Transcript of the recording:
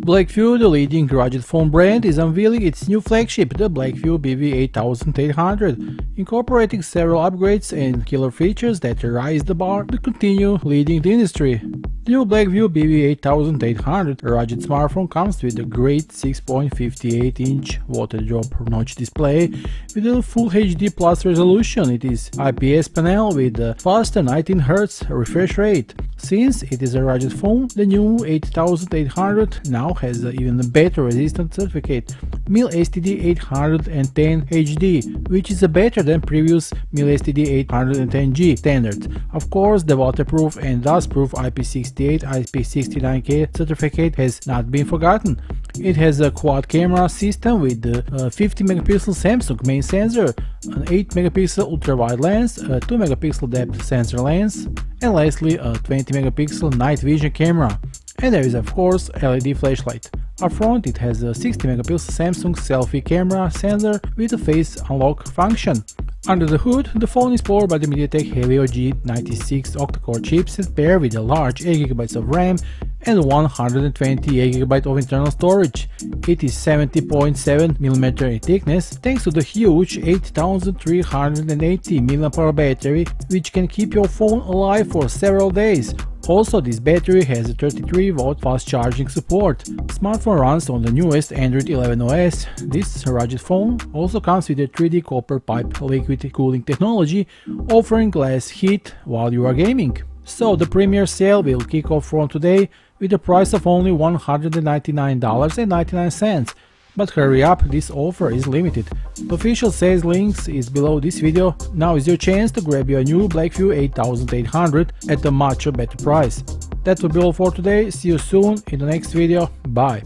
Blackview, the leading rugged phone brand, is unveiling its new flagship, the Blackview BV8800, incorporating several upgrades and killer features that raise the bar to continue leading the industry. The new Blackview BV8800 rugged smartphone comes with a great 6.58-inch water drop notch display with a Full HD Plus resolution. It is IPS panel with a faster 19 Hz refresh rate. Since it is a rugged phone, the new 8800 now has an even better resistance certificate, MIL-STD-810H, which is better than previous MIL-STD-810G standards. Of course, the waterproof and dustproof IP68, IP69K certificate has not been forgotten. It has a quad camera system with a 50 megapixel Samsung main sensor, an 8 megapixel ultra-wide lens, a 2 megapixel depth sensor lens, and lastly a 20 megapixel night vision camera. And there is of course LED flashlight. Up front it has a 60 megapixel Samsung selfie camera sensor with a face unlock function. Under the hood, the phone is powered by the MediaTek Helio G96 octa-core chipset paired with a large 8GB of RAM and 128GB of internal storage. It is 70.7mm in thickness thanks to the huge 8380 mAh battery, which can keep your phone alive for several days. Also, this battery has a 33-watt fast charging support. Smartphone runs on the newest Android 11 OS. This rugged phone also comes with a 3D copper pipe liquid cooling technology, offering less heat while you are gaming. So the premiere sale will kick off from today with a price of only $199.99. But hurry up, this offer is limited. The official sales links is below this video. Now is your chance to grab your new Blackview 8800 at a much better price. That will be all for today. See you soon in the next video. Bye.